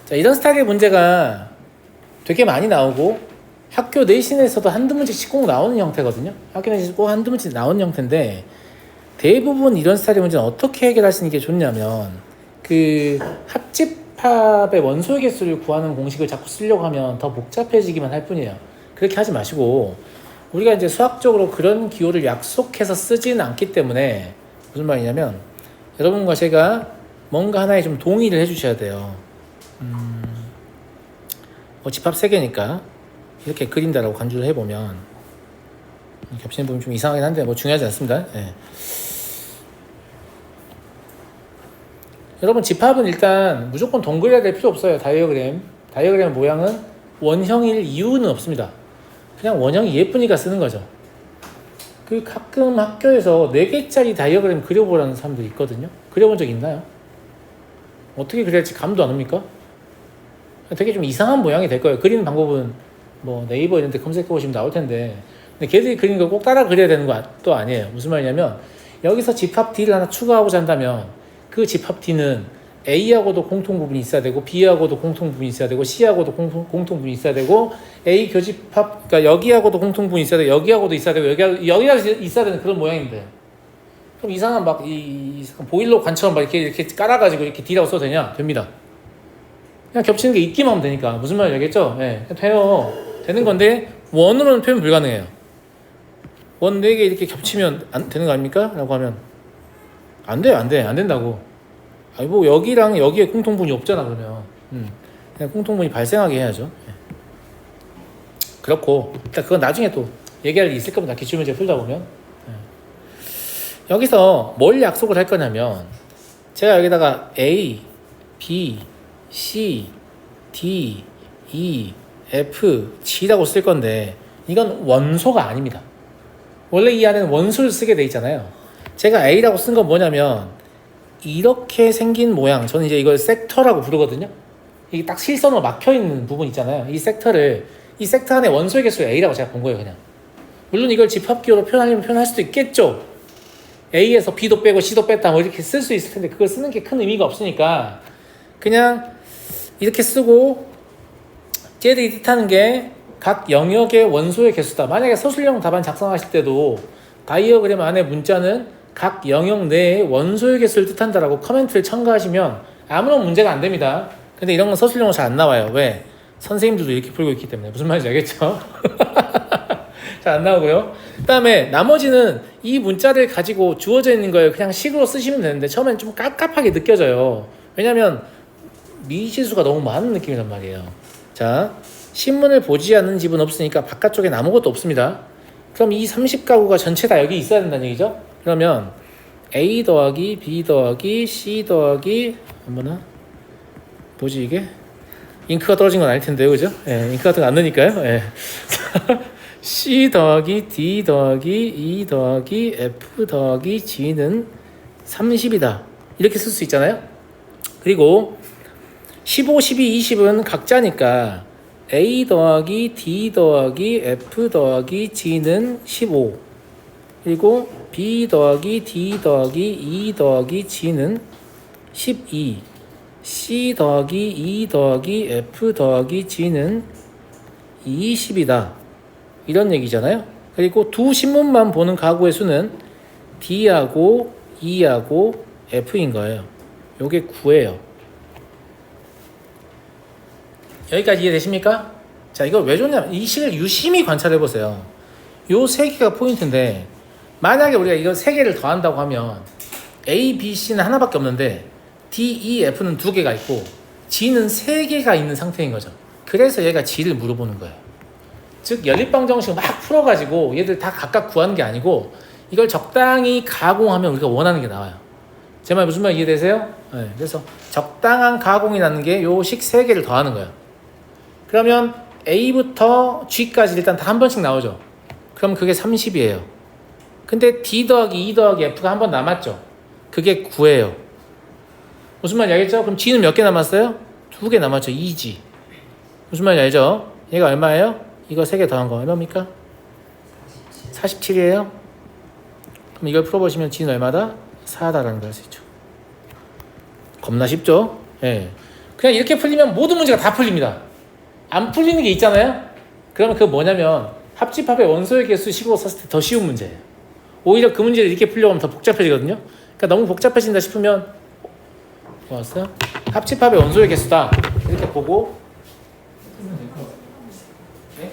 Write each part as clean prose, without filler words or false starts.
자, 이런 스타일의 문제가 되게 많이 나오고 학교 내신에서도 한두 문제씩 꼭 나오는 형태거든요. 학교 내신에서 꼭 한두 문제씩 나오는 형태인데 대부분 이런 스타일의 문제는 어떻게 해결하시는 게 좋냐면 그 합집합의 원소의 개수를 구하는 공식을 자꾸 쓰려고 하면 더 복잡해지기만 할 뿐이에요. 그렇게 하지 마시고 우리가 이제 수학적으로 그런 기호를 약속해서 쓰지는 않기 때문에 무슨 말이냐면 여러분과 제가 뭔가 하나에 좀 동의를 해주셔야 돼요. 집합 3개니까 이렇게 그린다라고 간주를 해보면 겹치는 부분이 좀 이상하긴 한데 뭐 중요하지 않습니다. 네. 여러분 집합은 일단 무조건 동그려야 될 필요 없어요. 다이어그램 모양은 원형일 이유는 없습니다. 그냥 원형이 예쁘니까 쓰는 거죠. 그 가끔 학교에서 4개짜리 다이어그램 그려보라는 사람들이 있거든요. 그려본 적 있나요? 어떻게 그려야지 감도 안 옵니까? 되게 좀 이상한 모양이 될 거예요. 그리는 방법은 뭐 네이버 이런 데 검색해 보시면 나올 텐데 근데 걔들이 그리는 거 꼭 따라 그려야 되는 거 아니에요. 무슨 말이냐면 여기서 집합 D를 하나 추가하고자 한다면 그 집합 D는 A하고도 공통 부분이 있어야 되고 B하고도 공통 부분이 있어야 되고 C하고도 공통 부분이 있어야 되고 A 교집합 그러니까 여기하고도 공통 부분이 있어야 되고 여기하고도 있어야 되고 여기가 있어야 되는 그런 모양인데 그럼 이상한 막 이 보일러 관처럼 막 이렇게 깔아가지고 이렇게 D라고 써도 되냐? 됩니다. 그냥 겹치는 게 있기만 하면 되니까 무슨 말인지 알겠죠? 네, 돼요. 되는 건데 원으로는 표현 불가능해요. 원 4개 이렇게 겹치면 안 되는 거 아닙니까? 라고 하면 안 돼요. 안 된다고. 아니 뭐 여기랑 여기에 공통분이 없잖아 그러면 그냥 공통분이 발생하게 해야죠. 네. 그렇고 일단 그건 나중에 또 얘기할 일이 있을 겁니다. 기출문제 풀다 보면. 네. 여기서 뭘 약속을 할 거냐면 제가 여기다가 A, B, C, D, E, F, G라고 쓸 건데 이건 원소가 아닙니다. 원래 이 안에는 원소를 쓰게 돼 있잖아요. 제가 A라고 쓴 건 뭐냐면 이렇게 생긴 모양 저는 이제 이걸 섹터라고 부르거든요. 이게 딱 실선으로 막혀있는 부분 있잖아요. 이 섹터 안에 원소의 개수 A라고 제가 본 거예요. 그냥 물론 이걸 집합기호로 표현하려면 표현할 수도 있겠죠. A에서 B도 빼고 C도 뺐다 뭐 이렇게 쓸 수 있을 텐데 그걸 쓰는 게 큰 의미가 없으니까 그냥 이렇게 쓰고 쟤들이 뜻하는 게 각 영역의 원소의 개수다. 만약에 서술형 답안 작성하실 때도 다이어그램 안에 문자는 각 영역 내의 원소의 개수를 뜻한다라고 커멘트를 첨가하시면 아무런 문제가 안 됩니다. 근데 이런 건 서술형으로 잘 안 나와요. 왜? 선생님들도 이렇게 풀고 있기 때문에. 무슨 말인지 알겠죠? 잘 안 나오고요. 그 다음에 나머지는 이 문자를 가지고 주어져 있는 걸 그냥 식으로 쓰시면 되는데 처음엔 좀 깝깝하게 느껴져요. 왜냐면 미지수가 너무 많은 느낌이란 말이에요. 자, 신문을 보지 않는 집은 없으니까 바깥쪽엔 아무것도 없습니다. 그럼 이 30가구가 전체 다 여기 있어야 된다는 얘기죠. 그러면 A 더하기 B 더하기 C 더하기 뭐나 뭐지 이게? 잉크가 떨어진 건 아닐 텐데요. 그죠? 예, 잉크 같은 거 안 넣으니까요. 예. C 더하기 D 더하기 E 더하기 F 더하기 G는 30이다. 이렇게 쓸 수 있잖아요. 그리고 15, 12, 20은 각자니까 A 더하기 D 더하기 F 더하기 G는 15 그리고 B 더하기 D 더하기 E 더하기 G는 12 C 더하기 E 더하기 F 더하기 G는 20이다 이런 얘기잖아요. 그리고 두 신문만 보는 가구의 수는 D하고 E하고 F인 거예요. 요게 9예요. 여기까지 이해되십니까? 자, 이걸 왜 줬냐면 이 식을 유심히 관찰해 보세요. 요 3개가 포인트인데 만약에 우리가 이거 3개를 더한다고 하면 A, B, C는 하나밖에 없는데 D, E, F는 2개가 있고 G는 3개가 있는 상태인 거죠. 그래서 얘가 G를 물어보는 거예요. 즉 연립방 정식을 막 풀어가지고 얘들 다 각각 구하는 게 아니고 이걸 적당히 가공하면 우리가 원하는 게 나와요. 제 말 무슨 말 이해되세요? 네, 그래서 적당한 가공이 나는 게 요 식 3개를 더하는 거예요. 그러면 A부터 G까지 일단 다 한 번씩 나오죠. 그럼 그게 30이에요. 근데 D 더하기 E 더하기 F가 한 번 남았죠. 그게 9예요. 무슨 말인지 알겠죠? 그럼 G는 몇 개 남았어요? 2개 남았죠. 2G. 무슨 말인지 알죠? 얘가 얼마예요? 이거 3개 더한 거 얼마입니까? 47이에요. 그럼 이걸 풀어보시면 G는 얼마다? 4다라는 걸 알 수 있죠. 겁나 쉽죠? 예. 그냥 이렇게 풀리면 모든 문제가 다 풀립니다. 안 풀리는 게 있잖아요. 그러면 그거 뭐냐면 합집합의 원소의 개수 식으로 썼을 때 더 쉬운 문제예요. 오히려 그 문제를 이렇게 풀려고 하면 더 복잡해지거든요. 그러니까 너무 복잡해진다 싶으면 좋았어요? 합집합의 원소의 개수다 이렇게 보고 풀면 될 것 같아요. 네?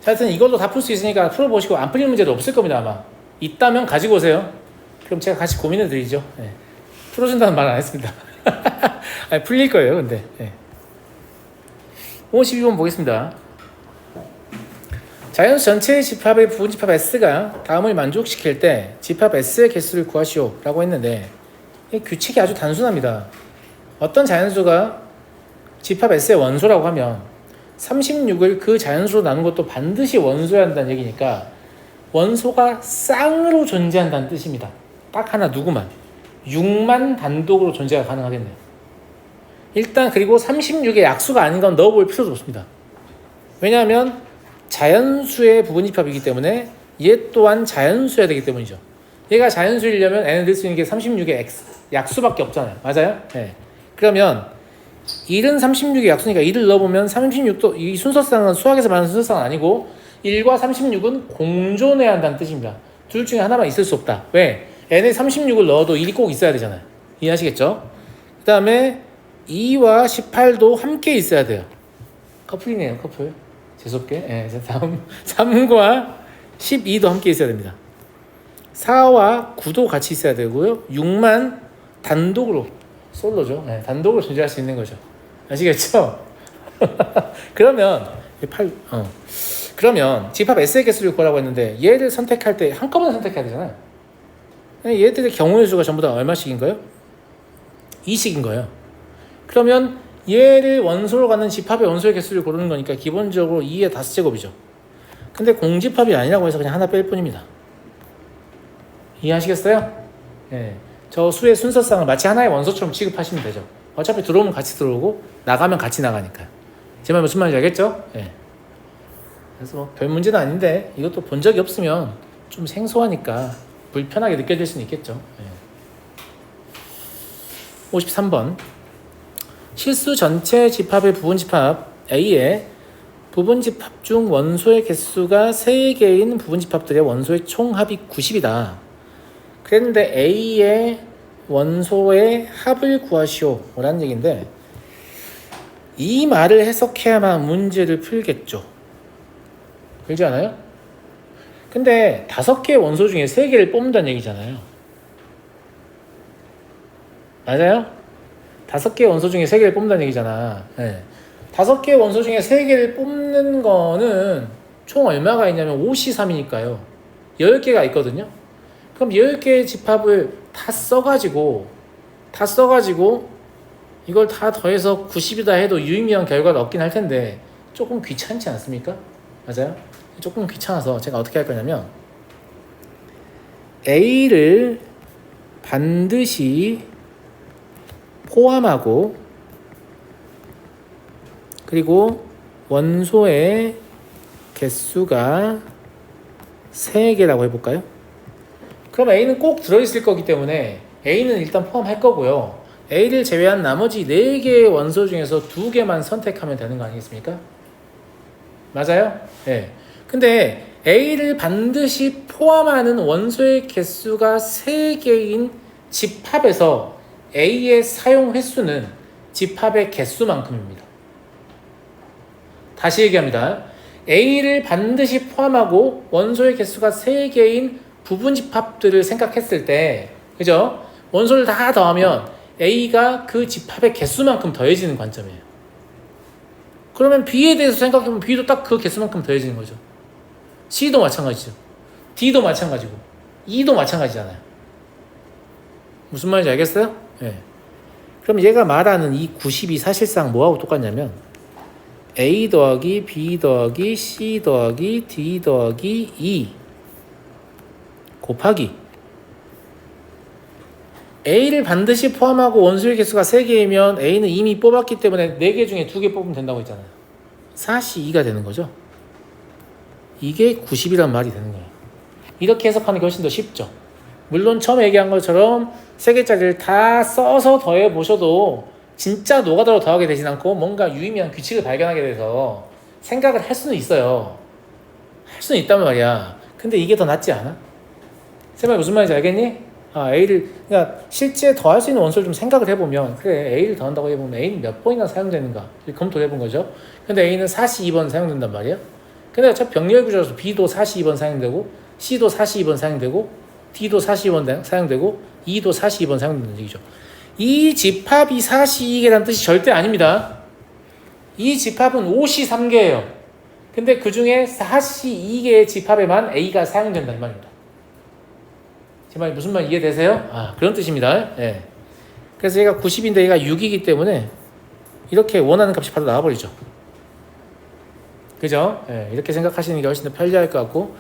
자, 하여튼 이걸로 다 풀 수 있으니까 풀어보시고 안 풀리는 문제도 없을 겁니다. 아마 있다면 가지고 오세요. 그럼 제가 같이 고민해 드리죠. 네. 풀어준다는 말 안 했습니다. 아니, 풀릴 거예요. 근데 네. 52번 보겠습니다. 자연수 전체의 집합의 부분집합 S가 다음을 만족시킬 때 집합 S의 개수를 구하시오 라고 했는데 이 규칙이 아주 단순합니다. 어떤 자연수가 집합 S의 원소라고 하면 36을 그 자연수로 나눈 것도 반드시 원소여야 한다는 얘기니까 원소가 쌍으로 존재한다는 뜻입니다. 딱 하나 누구만 6만 단독으로 존재가 가능하겠네요. 일단 그리고 36의 약수가 아닌 건 넣어볼 필요도 없습니다. 왜냐하면 자연수의 부분집합이기 때문에 얘 또한 자연수여야 되기 때문이죠. 얘가 자연수이려면 n을 넣을 수 있는 게 36의 x 약수밖에 없잖아요. 맞아요? 네. 그러면 1은 36의 약수니까 1을 넣어보면 36도 이 순서상은 수학에서 말하는 순서상은 아니고 1과 36은 공존해야 한다는 뜻입니다. 둘 중에 하나만 있을 수 없다. 왜? n에 36을 넣어도 1이 꼭 있어야 되잖아요. 이해하시겠죠? 그 다음에 2와 18도 함께 있어야 돼요. 커플이네요. 커플. 재수없게. 네, 다음 3과 12도 함께 있어야 됩니다. 4와 9도 같이 있어야 되고요. 6만 단독으로 솔로죠. 네, 단독으로 존재할 수 있는 거죠. 아시겠죠? 그러면 그러면 집합 S의 개수를 구하라고 했는데 얘를 선택할 때 한꺼번에 선택해야 되잖아요. 얘들의 경우의 수가 전부 다 얼마씩인 거예요? 2씩인 거예요. 그러면 얘를 원소로 갖는 집합의 원소의 개수를 고르는 거니까 기본적으로 2의 5제곱이죠. 근데 공집합이 아니라고 해서 그냥 하나 뺄 뿐입니다. 이해하시겠어요? 네. 저 수의 순서상을 마치 하나의 원소처럼 취급하시면 되죠. 어차피 들어오면 같이 들어오고 나가면 같이 나가니까요. 제 말 무슨 말인지 알겠죠? 네. 그래서 뭐 별 문제는 아닌데 이것도 본 적이 없으면 좀 생소하니까 불편하게 느껴질 수는 있겠죠. 네. 53번 실수 전체 집합의 부분집합 A의 부분집합 중 원소의 개수가 3개인 부분집합들의 원소의 총합이 90이다. 그랬는데 A의 원소의 합을 구하시오 라는 얘기인데 이 말을 해석해야만 문제를 풀겠죠. 그렇지 않아요? 근데 5개의 원소 중에 3개를 뽑는다는 얘기잖아요. 맞아요? 5개의 원소 중에 3개를 뽑는다는 얘기잖아. 네. 5개의 원소 중에 3개를 뽑는 거는 총 얼마가 있냐면 5C3이니까요. 10개가 있거든요. 그럼 10개의 집합을 다 써가지고 이걸 다 더해서 90이다 해도 유의미한 결과를 얻긴 할 텐데 조금 귀찮지 않습니까? 맞아요? 조금 귀찮아서 제가 어떻게 할 거냐면 A를 반드시 포함하고 그리고 원소의 개수가 3개라고 해볼까요? 그럼 A는 꼭 들어있을 거기 때문에 A는 일단 포함할 거고요. A를 제외한 나머지 4개의 원소 중에서 2개만 선택하면 되는 거 아니겠습니까? 맞아요? 네. 근데 A를 반드시 포함하는 원소의 개수가 3개인 집합에서 A의 사용 횟수는 집합의 개수만큼입니다. 다시 얘기합니다. A를 반드시 포함하고 원소의 개수가 3개인 부분집합들을 생각했을 때, 그죠? 원소를 다 더하면 A가 그 집합의 개수만큼 더해지는 관점이에요. 그러면 B에 대해서 생각해보면 B도 딱 그 개수만큼 더해지는 거죠. C도 마찬가지죠. D도 마찬가지고 E도 마찬가지잖아요. 무슨 말인지 알겠어요? 네. 그럼 얘가 말하는 이 90이 사실상 뭐하고 똑같냐면 A 더하기 B 더하기 C 더하기 D 더하기 E 곱하기 A를 반드시 포함하고 원소의 개수가 3개이면 A는 이미 뽑았기 때문에 4개 중에 2개 뽑으면 된다고 했잖아요. 4C2가 되는 거죠. 이게 90이란 말이 되는 거예요. 이렇게 해석하는 게 훨씬 더 쉽죠. 물론 처음 얘기한 것처럼 3개짜리를 다 써서 더해 보셔도 진짜 노가다로 더하게 되진 않고 뭔가 유의미한 규칙을 발견하게 돼서 생각을 할 수는 있어요. 할 수는 있단 말이야. 근데 이게 더 낫지 않아? 쌤말 무슨 말인지 알겠니? A를 그러니까 실제 더할 수 있는 원소를 좀 생각을 해보면 그래 A를 더한다고 해보면 A는 몇 번이나 사용되는가 검토를 해본 거죠. 근데 A는 42번 사용된단 말이야. 근데 어차피 병렬 구조라서 B도 42번 사용되고 C도 42번 사용되고 D도 42번 사용되고 E도 42번 사용된다는 얘기죠. 이 집합이 42개라는 뜻이 절대 아닙니다. 이 집합은 53개예요. 근데 그 중에 42개의 집합에만 A가 사용된다는 말입니다. 제 말이 무슨 말 이해되세요? 그런 뜻입니다. 네. 그래서 얘가 90인데 얘가 6이기 때문에 이렇게 원하는 값이 바로 나와버리죠. 그죠? 네. 이렇게 생각하시는 게 훨씬 더 편리할 것 같고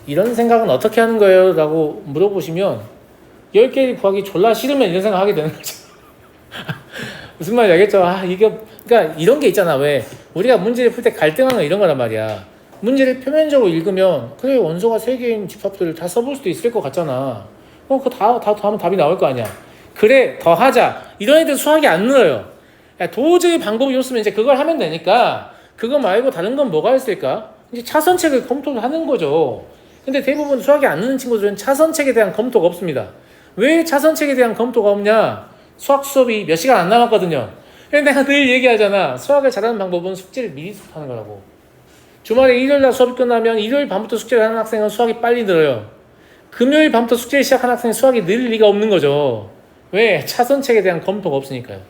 이런 생각은 어떻게 하는 거예요? 라고 물어보시면 10개를 구하기 졸라 싫으면 이런 생각 하게 되는 거죠. 무슨 말인지 알겠죠? 그러니까 이런 게 있잖아. 왜? 우리가 문제를 풀 때 갈등하는 거 이런 거란 말이야. 문제를 표면적으로 읽으면 그래 원소가 3개인 집합들을 다 써볼 수도 있을 것 같잖아. 그거 다 더하면 답이 나올 거 아니야. 그래 더하자. 이런 애들 수학이 안 늘어요. 도저히 방법이 없으면 이제 그걸 하면 되니까 그거 말고 다른 건 뭐가 있을까? 이제 차선책을 검토를 하는 거죠. 근데 대부분 수학이 안 느는 친구들은 차선책에 대한 검토가 없습니다. 왜 차선책에 대한 검토가 없냐? 수학 수업이 몇 시간 안 남았거든요. 내가 늘 얘기하잖아. 수학을 잘하는 방법은 숙제를 미리 수업하는 거라고. 주말에 일요일날 수업이 끝나면 일요일 밤부터 숙제를 하는 학생은 수학이 빨리 늘어요. 금요일 밤부터 숙제를 시작하는 학생은 수학이 늘 리가 없는 거죠. 왜? 차선책에 대한 검토가 없으니까요.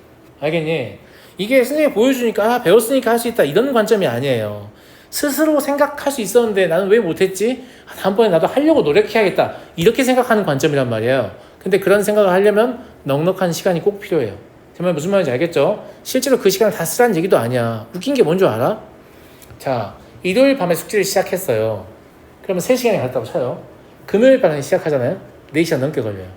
알겠니? 이게 선생님이 보여주니까 배웠으니까 할 수 있다 이런 관점이 아니에요. 스스로 생각할 수 있었는데 나는 왜 못했지? 다음번에 나도 하려고 노력해야겠다 이렇게 생각하는 관점이란 말이에요. 근데 그런 생각을 하려면 넉넉한 시간이 꼭 필요해요. 정말 무슨 말인지 알겠죠? 실제로 그 시간을 다 쓰라는 얘기도 아니야. 웃긴 게 뭔 줄 알아? 자, 일요일 밤에 숙제를 시작했어요. 그러면 3시간이 갔다고 쳐요. 금요일 밤에 시작하잖아요. 4시간 넘게 걸려요.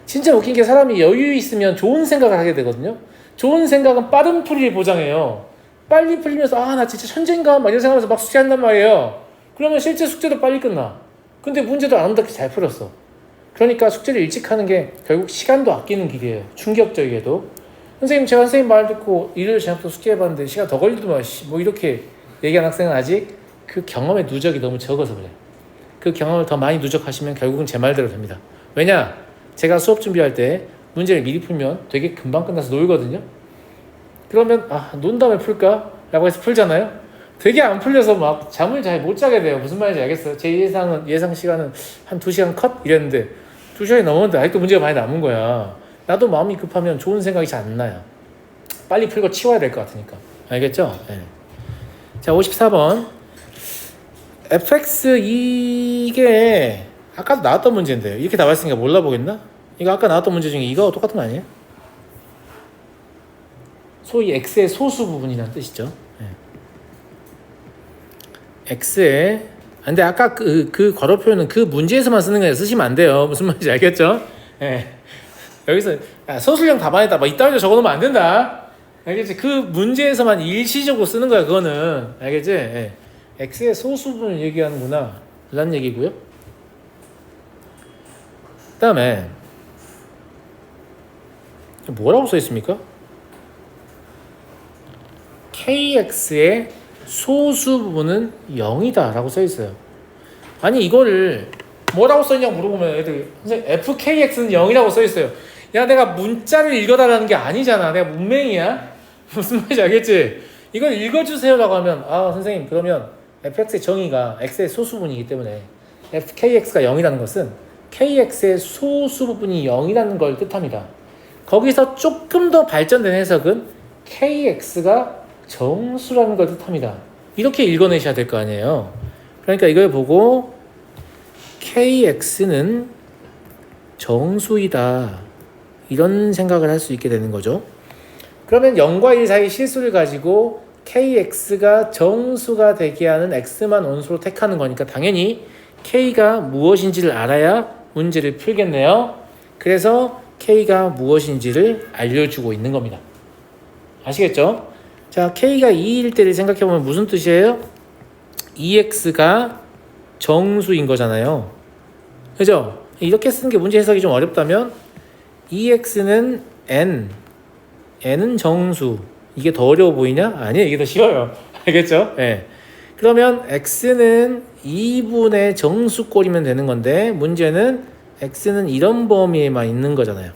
진짜 웃긴 게 사람이 여유 있으면 좋은 생각을 하게 되거든요. 좋은 생각은 빠른 풀이를 보장해요. 빨리 풀리면서 나 진짜 천재인가? 막 이런 생각하면서 막 숙제한단 말이에요. 그러면 실제 숙제도 빨리 끝나. 근데 문제도 아름답게 잘 풀었어. 그러니까 숙제를 일찍 하는 게 결국 시간도 아끼는 길이에요. 충격적이게도. 선생님 제가 선생님 말 듣고 일요일 저녁부터 숙제해봤는데 시간 더 걸리더만 뭐 이렇게 얘기한 학생은 아직 그 경험의 누적이 너무 적어서 그래. 그 경험을 더 많이 누적하시면 결국은 제 말대로 됩니다. 왜냐? 제가 수업 준비할 때 문제를 미리 풀면 되게 금방 끝나서 놀거든요. 그러면 논 다음에 풀까? 라고 해서 풀잖아요. 되게 안 풀려서 막 잠을 잘 못 자게 돼요. 무슨 말인지 알겠어요? 제 예상 시간은 한 2시간 컷 이랬는데 2시간이 넘었는데 아직도 문제가 많이 남은 거야. 나도 마음이 급하면 좋은 생각이 잘 안 나요. 빨리 풀고 치워야 될 것 같으니까. 알겠죠? 네. 자, 54번. fx 이게 아까도 나왔던 문제인데요. 이렇게 나와있으니까 몰라보겠나? 이거 아까 나왔던 문제 중에 이거 똑같은 거 아니에요? 소위 x의 소수 부분이라는 뜻이죠. 네. x의 근데 아까 그 괄호 표현은 그 문제에서만 쓰는 거예요. 쓰시면 안 돼요. 무슨 말인지 알겠죠? 네. 여기서 서술형 답안에다 막 이따위로 적어놓으면 안 된다. 알겠지? 그 문제에서만 일시적으로 쓰는 거야. 그거는 알겠지? 네. x의 소수 부분을 얘기하는구나 라는 얘기고요. 그 다음에 뭐라고 써 있습니까? kx의 소수 부분은 0이다 라고 써 있어요. 아니 이거를 뭐라고 써 있냐고 물어보면 애들 선생님 fkx는 0이라고 써 있어요. 야 내가 문자를 읽어달라는 게 아니잖아. 내가 문맹이야? 무슨 말인지 알겠지? 이걸 읽어주세요 라고 하면 선생님 그러면 fx의 정의가 x의 소수분이기 때문에 fkx가 0이라는 것은 kx의 소수 부분이 0이라는 걸 뜻합니다. 거기서 조금 더 발전된 해석은 kx가 정수라는 걸 뜻합니다. 이렇게 읽어내셔야 될 거 아니에요. 그러니까 이걸 보고 kx는 정수이다, 이런 생각을 할 수 있게 되는 거죠. 그러면 0과 1 사이 실수를 가지고 kx가 정수가 되게 하는 x만 원수로 택하는 거니까 당연히 k가 무엇인지를 알아야 문제를 풀겠네요. 그래서 k가 무엇인지를 알려주고 있는 겁니다. 아시겠죠? 자, k가 2일 때를 생각해보면 무슨 뜻이에요? 2x가 정수인 거잖아요. 그죠? 이렇게 쓰는 게 문제 해석이 좀 어렵다면 2x는 n은 정수. 이게 더 어려워 보이냐? 아니에요. 이게 더 쉬워요. 알겠죠? 네. 그러면 x는 2분의 정수꼴이면 되는 건데 문제는 x는 이런 범위에만 있는 거잖아요.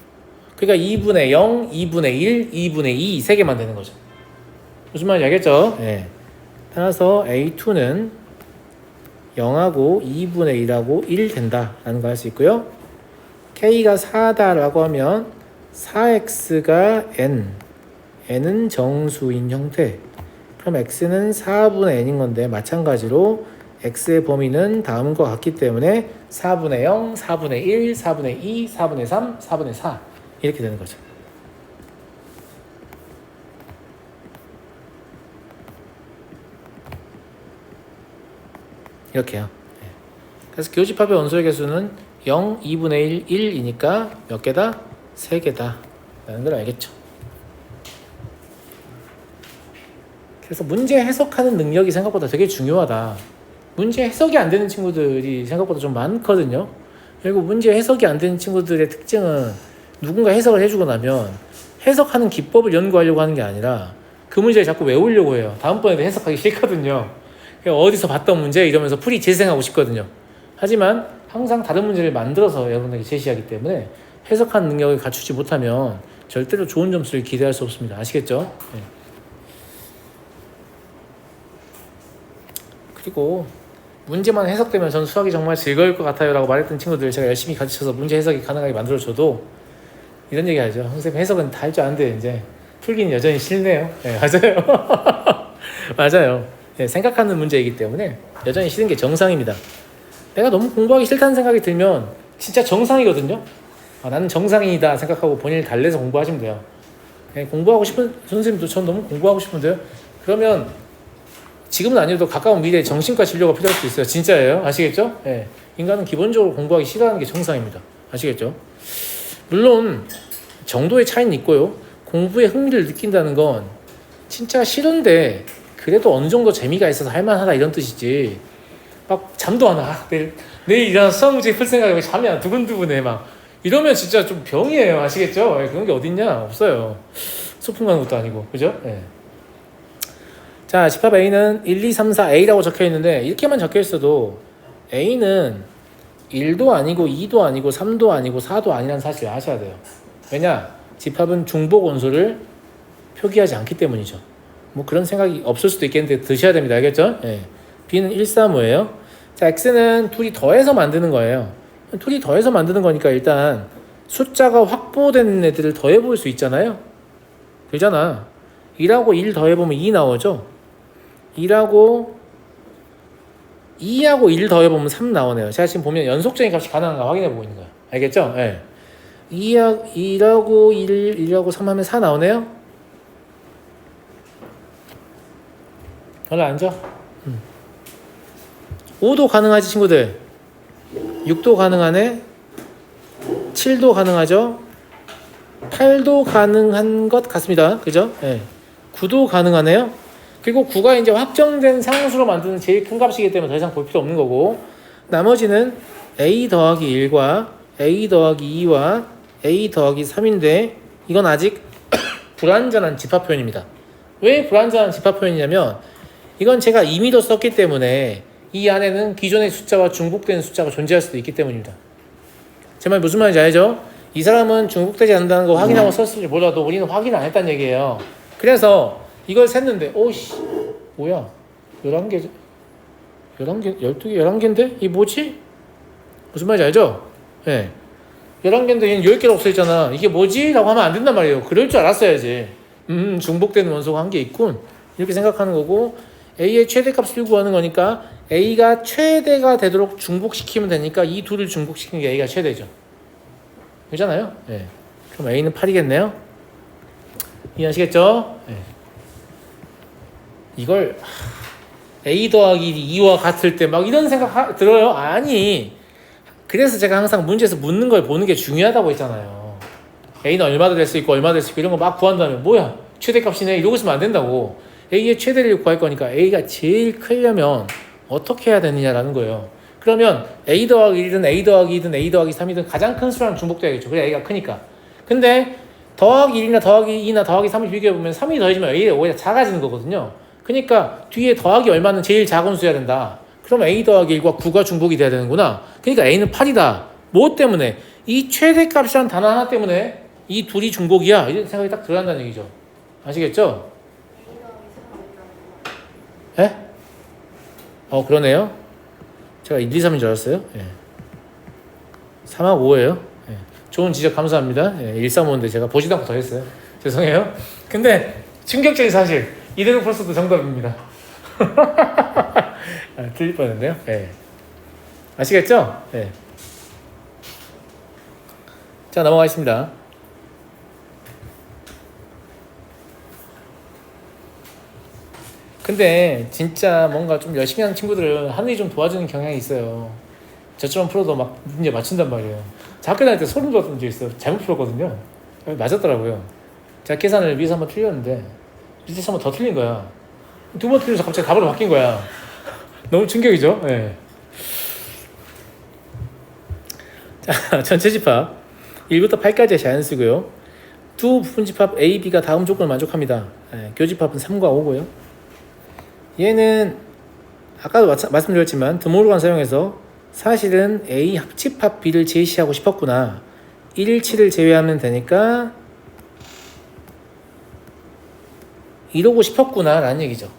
그러니까 2분의 0, 2분의 1, 2분의 2 세 개만 되는 거죠. 무슨 말인지 알겠죠? 네. 따라서 A2는 0하고 2분의 1하고 1 된다라는 걸 알 수 있고요. K가 4다라고 하면 4X가 N은 정수인 형태. 그럼 X는 4분의 N인 건데 마찬가지로 X의 범위는 다음과 같기 때문에 4분의 0, 4분의 1, 4분의 2, 4분의 3, 4분의 4 이렇게 되는 거죠. 이렇게요. 그래서 교집합의 원소의 개수는 0, 2분의 1, 1이니까 몇 개다? 3개다 라는 걸 알겠죠. 그래서 문제 해석하는 능력이 생각보다 되게 중요하다. 문제 해석이 안 되는 친구들이 생각보다 좀 많거든요. 그리고 문제 해석이 안 되는 친구들의 특징은 누군가 해석을 해주고 나면 해석하는 기법을 연구하려고 하는 게 아니라 그 문제를 자꾸 외우려고 해요. 다음번에도 해석하기 싫거든요. 어디서 봤던 문제 이러면서 풀이 재생하고 싶거든요. 하지만 항상 다른 문제를 만들어서 여러분에게 제시하기 때문에 해석하는 능력을 갖추지 못하면 절대로 좋은 점수를 기대할 수 없습니다. 아시겠죠? 네. 그리고 문제만 해석되면 전 수학이 정말 즐거울 것 같아요 라고 말했던 친구들 제가 열심히 가르쳐서 문제 해석이 가능하게 만들어줘도 이런 얘기 하죠. 선생님 해석은 다 할 줄 아는데 이제 풀기는 여전히 싫네요. 네, 맞아요. 맞아요. 네, 생각하는 문제이기 때문에 여전히 싫은 게 정상입니다. 내가 너무 공부하기 싫다는 생각이 들면 진짜 정상이거든요. 나는 정상이다 생각하고 본인을 달래서 공부하시면 돼요. 공부하고 싶은 선생님도 전 너무 공부하고 싶은데요. 그러면 지금은 아니어도 가까운 미래에 정신과 진료가 필요할 수 있어요. 진짜예요. 아시겠죠? 네. 인간은 기본적으로 공부하기 싫어하는 게 정상입니다. 아시겠죠? 물론 정도의 차이는 있고요. 공부에 흥미를 느낀다는 건 진짜 싫은데 그래도 어느 정도 재미가 있어서 할만하다 이런 뜻이지. 막 잠도 안 와. 내일 일어나서 수학 문제 풀 생각에 잠이 안 두근두근해 막 이러면 진짜 좀 병이에요. 아시겠죠? 그런 게 어딨냐? 없어요. 소풍 가는 것도 아니고 그죠? 네. 자, 집합 A는 1, 2, 3, 4 A라고 적혀 있는데 이렇게만 적혀 있어도 A는 1도 아니고 2도 아니고 3도 아니고 4도 아니라는 사실을 아셔야 돼요. 왜냐? 집합은 중복 원소를 표기하지 않기 때문이죠. 뭐 그런 생각이 없을 수도 있겠는데 드셔야 됩니다. 알겠죠? 네. B는 1, 3, 5예요. 자, X는 둘이 더해서 만드는 거예요. 둘이 더해서 만드는 거니까 일단 숫자가 확보된 애들을 더해볼 수 있잖아요. 그잖아. 1하고 1 더해보면 2 나오죠. 2하고 1 더해보면 3 나오네요. 제가 지금 보면 연속적인 값이 가능한가 확인해보고 있는 거예요. 알겠죠? 네. 1하고 1하고 3 하면 4 나오네요. 올라앉아. 5도 가능하지 친구들. 6도 가능하네. 7도 가능하죠. 8도 가능한 것 같습니다. 그죠? 네. 9도 가능하네요. 그리고 9가 이제 확정된 상수로 만드는 제일 큰 값이기 때문에 더 이상 볼 필요 없는 거고 나머지는 A 더하기 1과 A 더하기 2와 A 더하기 3인데 이건 아직 불완전한 집합 표현입니다. 왜 불완전한 집합 표현이냐면 이건 제가 임의로 썼기 때문에 이 안에는 기존의 숫자와 중복되는 숫자가 존재할 수도 있기 때문입니다. 제 말 무슨 말인지 알죠? 이 사람은 중복되지 않는다는 거 확인하고 썼을지 몰라도 우리는 확인 안 했다는 얘기예요. 그래서 이걸 셌는데 오씨 뭐야 11개 12개 11개인데? 이 뭐지? 무슨 말인지 알죠? 예. 11개인데 얘는 10개로 없어있잖아. 이게 뭐지? 라고 하면 안 된단 말이에요. 그럴 줄 알았어야지. 중복되는 원소가 한 개 있군. 이렇게 생각하는 거고, A의 최대값을 구하는 거니까 A가 최대가 되도록 중복시키면 되니까 이 둘을 중복시키는 게 A가 최대죠. 그렇잖아요? 예. 그럼 A는 8이겠네요? 이해하시겠죠? 예. 이걸 A 더하기 2와 같을 때 막 이런 생각 들어요? 아니, 그래서 제가 항상 문제에서 묻는 걸 보는 게 중요하다고 했잖아요. A는 얼마나 될 수 있고 얼마나 될 수 있고 이런 거 막 구한 다음에 뭐야 최대값이네 이러고 있으면 안 된다고. A의 최대를 구할 거니까 A가 제일 크려면 어떻게 해야 되느냐라는 거예요. 그러면 A 더하기 1이든 A 더하기 2든 A 더하기 3이든 가장 큰 수랑 중복돼야겠죠. 그래 A가 크니까. 근데 더하기 1이나 더하기 2나 더하기 3을 비교해보면 3이 더해지면 A가 오히려 작아지는 거거든요. 그러니까 뒤에 더하기 얼마는 제일 작은 수여야 된다. 그럼 A 더하기 1과 9가 중복이 돼야 되는구나. 그러니까 A는 8이다. 뭐 때문에? 이 최대값이란 단어 하나 때문에 이 둘이 중복이야. 이런 생각이 딱 들어간다는 얘기죠. 아시겠죠? 예? 그러네요. 제가 1, 2, 3인 줄 알았어요. 예. 3하고 5예요. 예. 좋은 지적 감사합니다. 예. 1, 3, 5인데 제가 보지도 않고 더 했어요. 죄송해요. 근데 충격적인 사실 이대로 풀어도 정답입니다. 틀릴 뻔했네요. 예. 아시겠죠? 예. 자, 넘어가겠습니다. 근데 진짜 뭔가 좀 열심히 하는 친구들은 하늘이 좀 도와주는 경향이 있어요. 저처럼 풀어도 막 문제 맞춘단 말이에요. 저 학교 다닐 때 소름 돋았던 적 있어요. 잘못 풀었거든요. 맞았더라고요. 제가 계산을 위에서 한번 틀렸는데 밑에서 한번 더 틀린 거야. 두 번 틀려서 갑자기 답으로 바뀐 거야. 너무 충격이죠? 네. 자, 전체 집합 1부터 8까지의 자연수고요. 두 부분 집합 A, B가 다음 조건을 만족합니다. 네, 교집합은 3과 5고요. 얘는 아까도 말씀드렸지만 드모르간 사용해서 사실은 A 합집합 B를 제시하고 싶었구나. 1, 7을 제외하면 되니까 이러고 싶었구나 라는 얘기죠.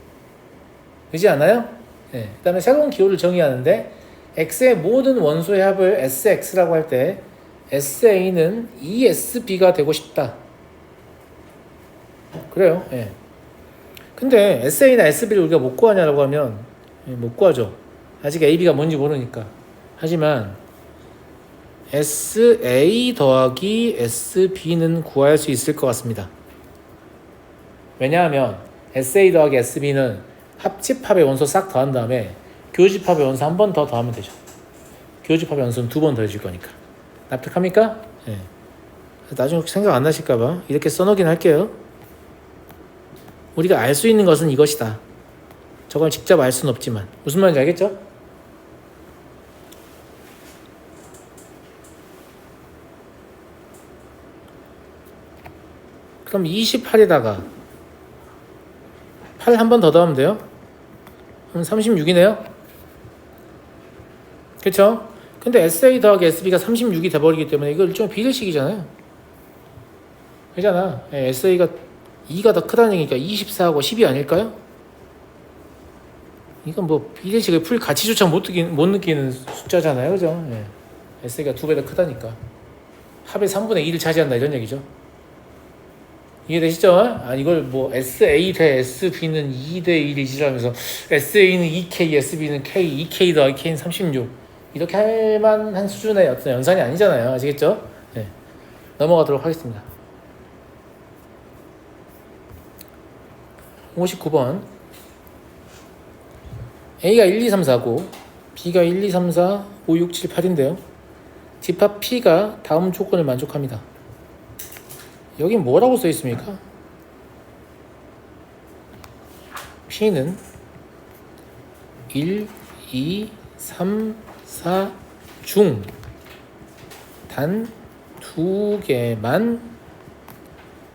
그렇지 않아요? 네. 그 다음에 새로운 기호를 정의하는데 X의 모든 원소의 합을 SX라고 할 때 SA는 ESB가 되고 싶다. 그래요. 네. 근데 SA나 SB를 우리가 못 구하냐라고 하면 못 구하죠. 아직 AB가 뭔지 모르니까. 하지만 SA 더하기 SB는 구할 수 있을 것 같습니다. 왜냐하면 SA 더하기 SB는 합집합의 원소 싹 더한 다음에 교집합의 원소 한 번 더 더하면 되죠. 교집합의 원소는 2번 더해질 거니까. 납득합니까? 네. 나중에 생각 안 나실까봐 이렇게 써놓긴 할게요. 우리가 알 수 있는 것은 이것이다. 저걸 직접 알 수는 없지만 무슨 말인지 알겠죠? 그럼 28에다가 8 한 번 더 더하면 돼요? 그럼 36이네요? 그쵸? 근데 SA 더하기 SB가 36이 돼버리기 때문에 이거 일종의 비례식이잖아요. 그잖아. SA가 2가 더 크다는 얘기니까 24하고 10이 아닐까요? 이건 뭐 비례식을 풀 가치조차 못 느끼는 숫자잖아요. 그죠? SA가 2배 더 크다니까. 합의 3분의 2를 차지한다 이런 얘기죠. 이해되시죠? 이걸 뭐 SA 대 SB는 2대 1이지라면서 SA는 2K, SB는 K, 2K 더하기 K는 36 이렇게 할 만한 수준의 어떤 연산이 아니잖아요. 아시겠죠? 네. 넘어가도록 하겠습니다. 59번 A가 1, 2, 3, 4고 B가 1, 2, 3, 4, 5, 6, 7, 8인데요. 집합 P가 다음 조건을 만족합니다. 여긴 뭐라고 써 있습니까? P는 1, 2, 3, 4 중 단 2개만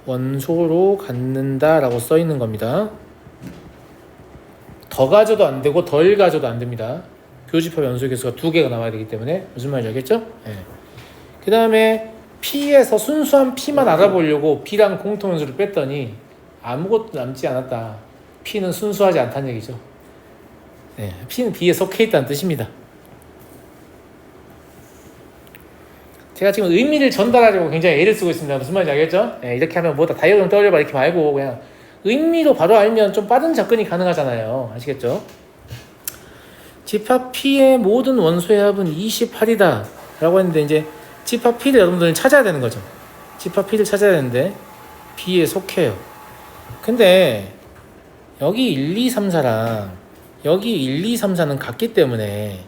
원소로 갖는다 라고 써 있는 겁니다. 더 가져도 안 되고 덜 가져도 안 됩니다. 교집합 원소 개수가 2개가 나와야 되기 때문에 무슨 말인지 알겠죠? 네. 그 다음에 P에서 순수한 P만 알아보려고 B랑 공통원소를 뺐더니 아무것도 남지 않았다. P는 순수하지 않다는 얘기죠. 네, P는 B에 속해 있다는 뜻입니다. 제가 지금 의미를 전달하려고 굉장히 애를 쓰고 있습니다. 무슨 말인지 알겠죠? 예, 이렇게 하면 뭐다 다이어그램 떠올려봐 이렇게 말고 그냥 의미로 바로 알면 좀 빠른 접근이 가능하잖아요. 아시겠죠? 집합 P의 모든 원소의 합은 28이다 라고 했는데 이제 집합 P를 여러분들은 찾아야 되는 거죠. 집합 P를 찾아야 되는데 B에 속해요. 근데 여기 1, 2, 3, 4랑 여기 1, 2, 3, 4는 같기 때문에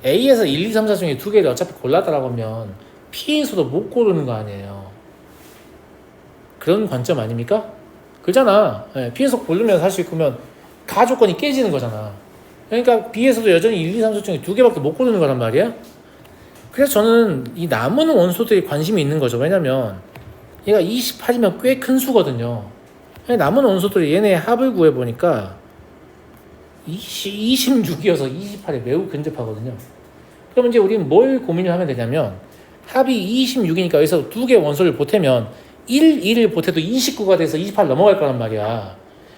A에서 1, 2, 3, 4 중에 두 개를 어차피 골랐다라고 하면 P에서도 못 고르는 거 아니에요. 그런 관점 아닙니까? 그잖아. 네, P에서 고르면 할 수 있으면 가조건이 깨지는 거잖아. 그러니까 B에서도 여전히 1, 2, 3, 4 중에 두 개밖에 못 고르는 거란 말이야. 그래서 저는 이 남은 원소들이 관심이 있는 거죠. 왜냐면 얘가 28이면 꽤 큰 수거든요. 남은 원소들이 얘네의 합을 구해보니까 26이어서 28에 매우 근접하거든요. 그럼 이제 우리는 뭘 고민을 하면 되냐면 합이 26이니까 여기서 두 개 원소를 보태면 1, 1을 보태도 29가 돼서 28 넘어갈 거란 말이야.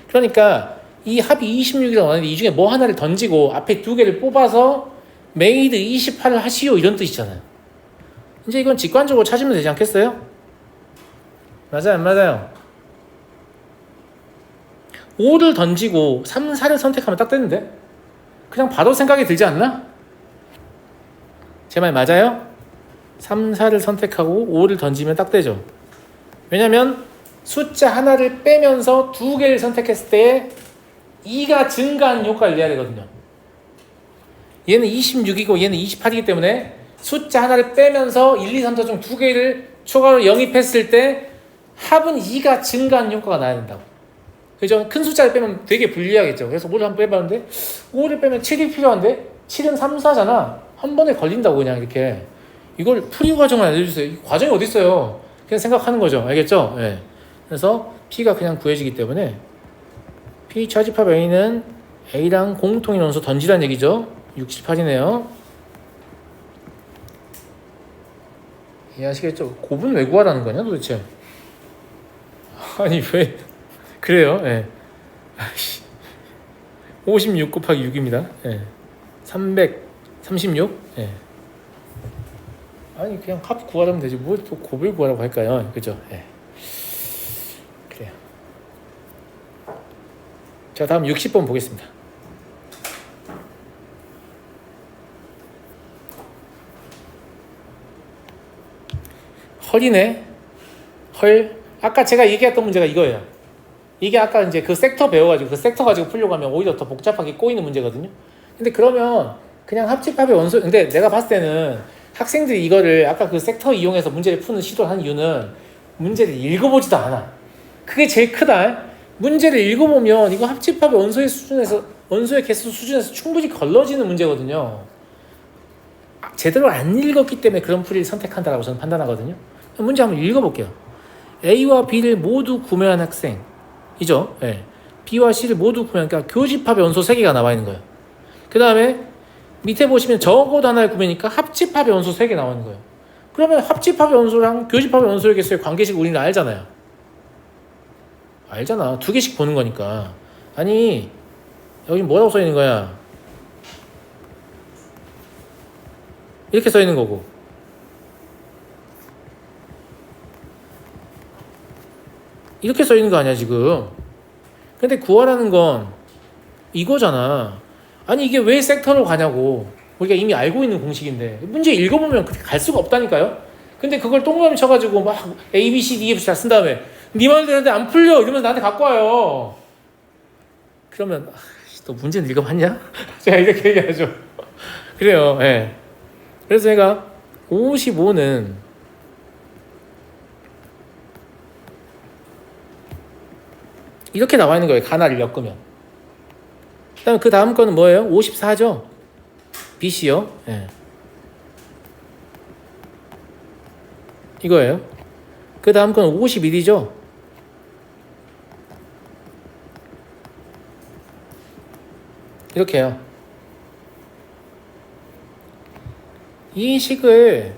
그러니까 이 합이 26이라고 하는데 이 중에 뭐 하나를 던지고 앞에 두 개를 뽑아서 메이드 28을 하시오 이런 뜻이잖아요. 이제 이건 직관적으로 찾으면 되지 않겠어요? 맞아요, 안 맞아요? 5를 던지고 3, 4를 선택하면 딱 되는데 그냥 바로 생각이 들지 않나? 제 말 맞아요? 3, 4를 선택하고 5를 던지면 딱 되죠. 왜냐면 숫자 하나를 빼면서 두 개를 선택했을 때 2가 증가하는 효과를 내야 되거든요. 얘는 26이고 얘는 28이기 때문에 숫자 하나를 빼면서 1, 2, 3, 4 중 두 개를 추가로 영입했을 때 합은 2가 증가하는 효과가 나야 된다고. 그죠? 큰 숫자를 빼면 되게 불리하겠죠. 그래서 5를 한번 빼봤는데 5를 빼면 7이 필요한데 7은 3, 4잖아. 한 번에 걸린다고 그냥 이렇게. 이걸 풀이 과정을 알려주세요. 이 과정이 어디 있어요? 그냥 생각하는 거죠. 알겠죠? 네. 그래서 P가 그냥 구해지기 때문에 P 차집합 A는 A랑 공통인 원소 던지라는 얘기죠. 68이네요. 이해하시겠죠? 곱은 왜 구하라는 거냐 도대체? 아니 왜 그래요? 예. 56 곱하기 6입니다. 예. 336. 예. 아니 그냥 합 구하라면 되지 뭘 또 곱을 구하라고 할까요? 그죠? 예. 그래요. 자 다음 60번 보겠습니다. 헐이네. 헐. 아까 제가 얘기했던 문제가 이거예요. 이게 아까 이제 그 섹터 배워가지고 그 섹터 가지고 풀려고 하면 오히려 더 복잡하게 꼬이는 문제거든요. 근데 그러면 그냥 합집합의 원소, 근데 내가 봤을 때는 학생들이 이거를 아까 그 섹터 이용해서 문제를 푸는 시도를 한 이유는 문제를 읽어보지도 않아. 그게 제일 크다. 문제를 읽어보면 이거 합집합의 원소의 수준에서, 원소의 개수 수준에서 충분히 걸러지는 문제거든요. 제대로 안 읽었기 때문에 그런 풀이를 선택한다라고 저는 판단하거든요. 문제 한번 읽어볼게요. A와 B를 모두 구매한 학생. 이죠? 네. B와 C를 모두 구매한, 그러니까 교집합의 원소 3개가 나와 있는 거예요. 그 다음에 밑에 보시면 적어도 하나를 구매니까 합집합의 원소 3개 나와 있는 거예요. 그러면 합집합의 원소랑 교집합의 원소의 개수의 관계식 우리는 알잖아요. 알잖아. 2개씩 보는 거니까. 아니, 여기 뭐라고 써 있는 거야? 이렇게 써 있는 거고. 이렇게 써 있는 거 아니야 지금. 근데 구하라는 건 이거잖아. 아니 이게 왜 섹터로 가냐고. 우리가 이미 알고 있는 공식인데 문제 읽어보면 그렇게 갈 수가 없다니까요. 근데 그걸 동그라미 쳐가지고 막 A, B, C, D, F 다 쓴 다음에 네 말대로 되는데 안 풀려 이러면 나한테 갖고 와요. 그러면 너 문제는 읽어봤냐? 제가 이렇게 얘기하죠. 그래요. 예. 네. 그래서 제가 55는 이렇게 나와 있는 거예요. 가나를 엮으면. 그다음에 그 다음 거는 뭐예요? 54죠. BC요. 예. 이거예요. 그 다음 건 51이죠. 이렇게 해요. 이 식을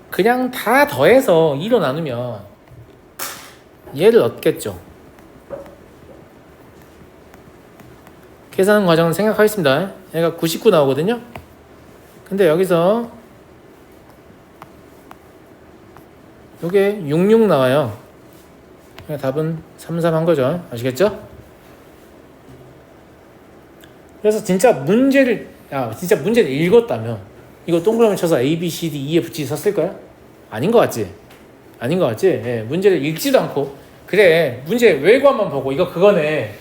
그냥 다 더해서 2로 나누면 얘를 얻겠죠. 계산 과정은 생각하겠습니다. 얘가 99 나오거든요. 근데 여기서 요게 66 나와요. 답은 33 한 거죠. 아시겠죠? 그래서 진짜 문제를 읽었다면 이거 동그라미 쳐서 A, B, C, D, E, F, G 썼을까요? 아닌 것 같지? 아닌 것 같지? 예, 문제를 읽지도 않고 그래 문제 외관만 보고 이거 그거네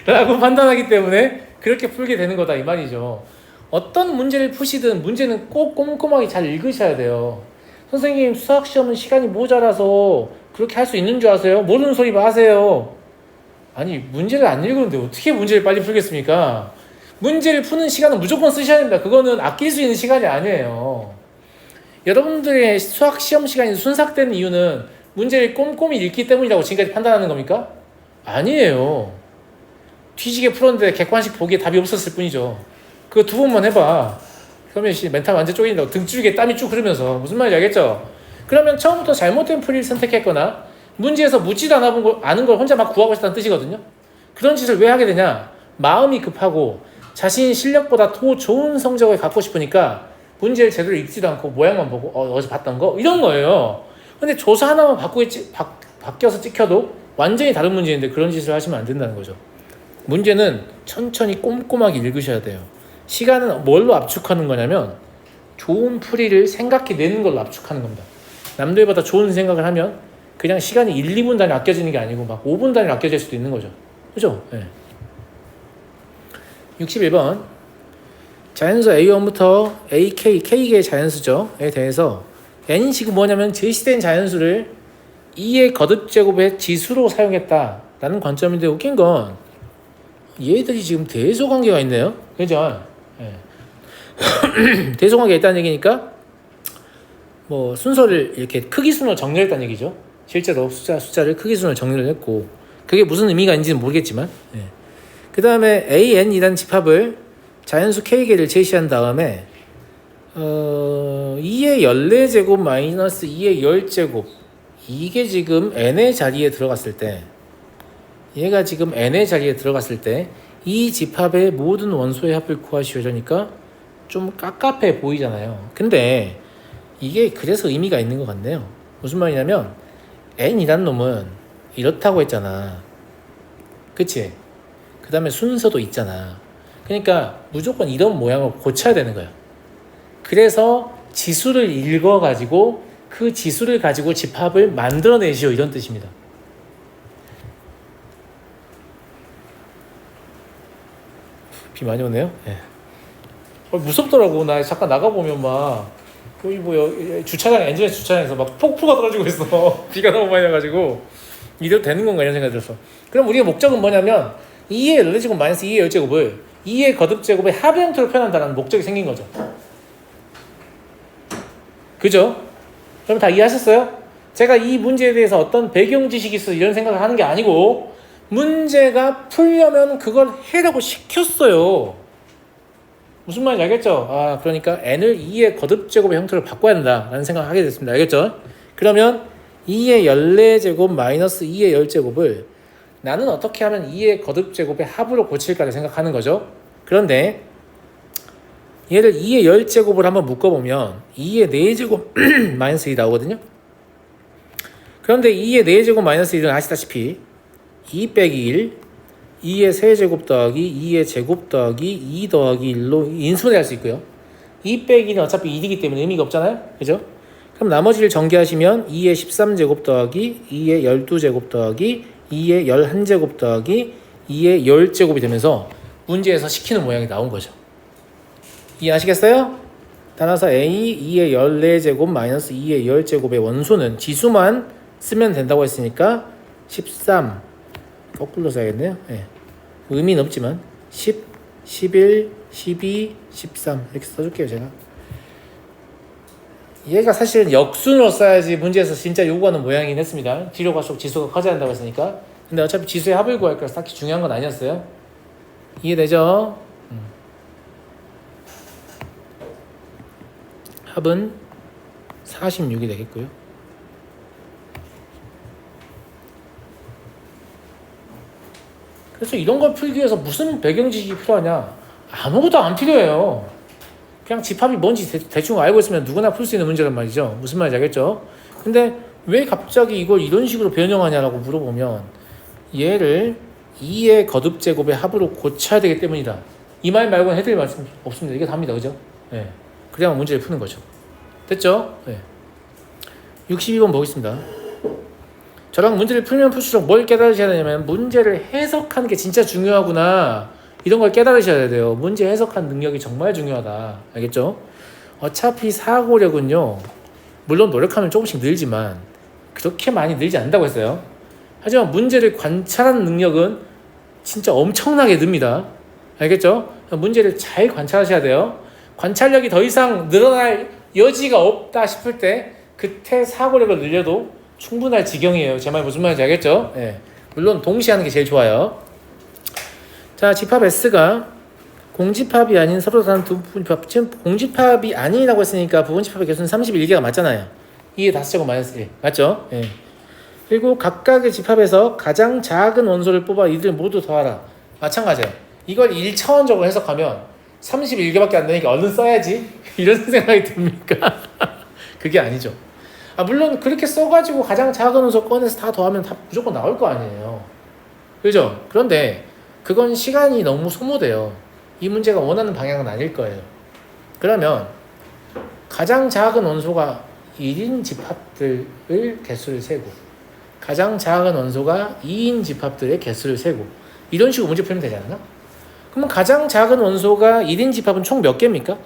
라고 판단하기 때문에 그렇게 풀게 되는 거다 이 말이죠. 어떤 문제를 푸시든 문제는 꼭 꼼꼼하게 잘 읽으셔야 돼요. 선생님 수학시험은 시간이 모자라서 그렇게 할 수 있는 줄 아세요? 모르는 소리 마세요. 아니 문제를 안 읽었는데 어떻게 문제를 빨리 풀겠습니까? 문제를 푸는 시간은 무조건 쓰셔야 됩니다. 그거는 아낄 수 있는 시간이 아니에요. 여러분들의 수학시험 시간이 순삭되는 이유는 문제를 꼼꼼히 읽기 때문이라고 지금까지 판단하는 겁니까? 아니에요. 뒤지게 풀었는데 객관식 보기에 답이 없었을 뿐이죠. 그거 2번만 해봐. 그러면 멘탈 완전 쪼개진다고 등줄기에 땀이 쭉 흐르면서 무슨 말인지 알겠죠? 그러면 처음부터 잘못된 풀이를 선택했거나 문제에서 묻지도 않은 걸 혼자 막 구하고 싶다는 뜻이거든요. 그런 짓을 왜 하게 되냐? 마음이 급하고 자신이 실력보다 더 좋은 성적을 갖고 싶으니까 문제를 제대로 읽지도 않고 모양만 보고 어제 봤던 거 이런 거예요. 근데 조사 하나만 바뀌어서 찍혀도 완전히 다른 문제인데 그런 짓을 하시면 안 된다는 거죠. 문제는 천천히 꼼꼼하게 읽으셔야 돼요. 시간은 뭘로 압축하는 거냐면 좋은 풀이를 생각해내는 걸로 압축하는 겁니다. 남들보다 좋은 생각을 하면 그냥 시간이 1, 2분 단위 아껴지는 게 아니고 막 5분 단위 아껴질 수도 있는 거죠. 그죠? 네. 61번 자연수 A1부터 AK, K개의 자연수죠에 대해서 N식은 뭐냐면 제시된 자연수를 2의 거듭제곱의 지수로 사용했다라는 관점인데 웃긴 건 얘들이 지금 대소관계가 있네요. 그죠? 네. 대소관계가 있다는 얘기니까 뭐 순서를 이렇게 크기순으로 정리했다는 얘기죠. 실제로 숫자를 크기순으로 정리를 했고 그게 무슨 의미가 있는지는 모르겠지만 네. 그 다음에 AN이라는 집합을 자연수 K개를 제시한 다음에 2의 14제곱 마이너스 2의 10제곱 이게 지금 n의 자리에 들어갔을 때 얘가 지금 n의 자리에 들어갔을 때 이 집합의 모든 원소의 합을 구하시오 이러니까 좀 깝깝해 보이잖아요. 근데 이게 그래서 의미가 있는 것 같네요. 무슨 말이냐면 n이란 놈은 이렇다고 했잖아. 그치? 그 다음에 순서도 있잖아. 그러니까 무조건 이런 모양을 고쳐야 되는 거야. 그래서 지수를 읽어가지고 그 지수를 가지고 집합을 만들어내시오 이런 뜻입니다. 비 많이 오네요. 네. 무섭더라고. 나 잠깐 나가보면 막 여기 주차장 엔진에 주차장에서 막 폭포가 떨어지고 있어. 비가 너무 많이 와가지고 이래도 되는 건가 이런 생각이 들었어. 그럼 우리의 목적은 뭐냐면 2의 14제곱 마이너스 2의 10제곱을 2의 거듭제곱의 합의 형태로 표현한다는 목적이 생긴 거죠. 그죠? 그럼 다 이해하셨어요? 제가 이 문제에 대해서 어떤 배경 지식이 있어 이런 생각을 하는 게 아니고 문제가 풀려면 그걸 해라고 시켰어요. 무슨 말인지 알겠죠? 그러니까 n을 2의 거듭제곱의 형태로 바꿔야 된다라는 생각을 하게 됐습니다. 알겠죠? 그러면 2의 14제곱 마이너스 2의 10제곱을 나는 어떻게 하면 2의 거듭제곱의 합으로 고칠까를 생각하는 거죠. 그런데 얘를 2의 10제곱을 한번 묶어보면 2의 4제곱 마이너스 1이 나오거든요. 그런데 2의 4제곱 마이너스 1은 아시다시피 2 빼기 1, 2의 세제곱 더하기 2의 제곱 더하기 2 더하기 1로 인수분해할 수 있고요. 2 빼기는 어차피 1이기 때문에 의미가 없잖아요. 그죠? 그럼 나머지를 전개하시면 2의 13제곱 더하기 2의 12제곱 더하기 2의 11제곱 더하기 2의 10제곱이 되면서 문제에서 시키는 모양이 나온 거죠. 이해하시겠어요? 따라서 A 2의 14제곱 마이너스 2의 10제곱의 원소는 지수만 쓰면 된다고 했으니까 13 거꾸로 써야겠네요. 네. 의미는 없지만 10, 11, 12, 13 이렇게 써줄게요. 제가 얘가 사실은 역순으로 써야지 문제에서 진짜 요구하는 모양이긴 했습니다. 뒤로 갈수록 지수가 커져야 한다고 했으니까. 근데 어차피 지수의 합을 구할 거라서 딱히 중요한 건 아니었어요. 이해되죠? 합은 46이 되겠고요. 그래서 이런 걸 풀기 위해서 무슨 배경 지식이 필요하냐? 아무것도 안 필요해요. 그냥 집합이 뭔지 대충 알고 있으면 누구나 풀 수 있는 문제란 말이죠. 무슨 말인지 알겠죠? 근데 왜 갑자기 이걸 이런 식으로 변형하냐라고 물어보면 얘를 2의 거듭 제곱의 합으로 고쳐야 되기 때문이다. 이 말 말고는 해드릴 말씀 없습니다. 이게 답니다. 그죠? 예. 그래야만 문제를 푸는 거죠. 됐죠? 예. 62번 보겠습니다. 저랑 문제를 풀면 풀수록 뭘 깨달으셔야 되냐면 문제를 해석하는 게 진짜 중요하구나. 이런 걸 깨달으셔야 돼요. 문제 해석하는 능력이 정말 중요하다. 알겠죠? 어차피 사고력은요. 물론 노력하면 조금씩 늘지만 그렇게 많이 늘지 않는다고 했어요. 하지만 문제를 관찰하는 능력은 진짜 엄청나게 늡니다. 알겠죠? 문제를 잘 관찰하셔야 돼요. 관찰력이 더 이상 늘어날 여지가 없다 싶을 때 그때 사고력을 늘려도 충분할 지경이에요. 제 말 무슨 말인지 알겠죠? 예. 물론 동시에 하는 게 제일 좋아요. 자, 집합 S가 공집합이 아닌 서로 다른 두 부분집합. 지금 공집합이 아니라고 했으니까 부분집합의 개수는 31개가 맞잖아요. 2의 5제곱 마이너스 1. 맞죠? 예. 그리고 각각의 집합에서 가장 작은 원소를 뽑아 이들 모두 더하라. 마찬가지예요. 이걸 1차원적으로 해석하면 31개밖에 안 되니까 얼른 써야지. 이런 생각이 듭니까? 그게 아니죠. 물론 그렇게 써가지고 가장 작은 원소 꺼내서 다 더하면 다 무조건 나올 거 아니에요. 그죠? 그런데 그건 시간이 너무 소모돼요. 이 문제가 원하는 방향은 아닐 거예요. 그러면 가장 작은 원소가 1인 집합들의 개수를 세고 가장 작은 원소가 2인 집합들의 개수를 세고 이런 식으로 문제 풀면 되지 않나? 그러면 가장 작은 원소가 1인 집합은 총 몇 개입니까?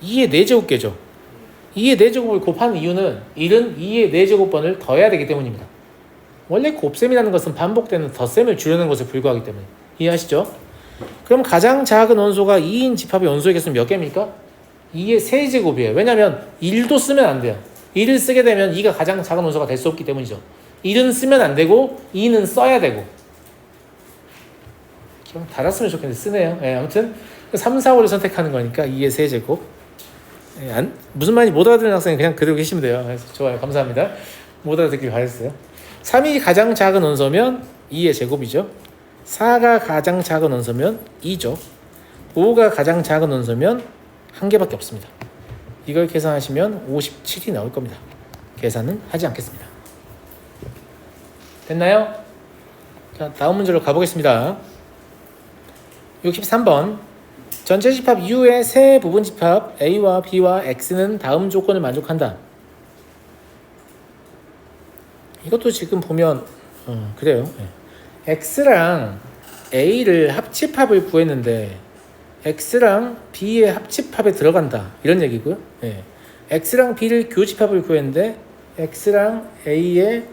2의 4제곱개죠. 2의 4제곱을 곱하는 이유는 1은 2의 4제곱번을 더해야 되기 때문입니다. 원래 곱셈이라는 것은 반복되는 덧셈을 주려는 것에 불과하기 때문에 이해하시죠? 그럼 가장 작은 원소가 2인 집합의 원소의 개수는 몇 개입니까? 2의 3제곱이에요. 왜냐하면 1도 쓰면 안 돼요. 1을 쓰게 되면 2가 가장 작은 원소가 될 수 없기 때문이죠. 1은 쓰면 안 되고 2는 써야 되고 좀 달았으면 좋겠는데 쓰네요. 네, 아무튼 3, 4, 5를 선택하는 거니까 2의 3제곱. 네, 무슨 말인지 못 알아듣는 학생은 그냥 그대로 계시면 돼요. 좋아요. 감사합니다. 못 알아듣길 바랬어요. 3이 가장 작은 원소면 2의 제곱이죠. 4가 가장 작은 원소면 2죠. 5가 가장 작은 원소면 1개밖에 없습니다. 이걸 계산하시면 57이 나올 겁니다. 계산은 하지 않겠습니다. 됐나요? 자, 다음 문제로 가보겠습니다. 63번 전체 집합 U의 세 부분 집합 A와 B와 X는 다음 조건을 만족한다. 이것도 지금 보면 그래요. X랑 A를 합집합을 구했는데 X랑 B의 합집합에 들어간다 이런 얘기고요. X랑 B를 교집합을 구했는데 X랑 A의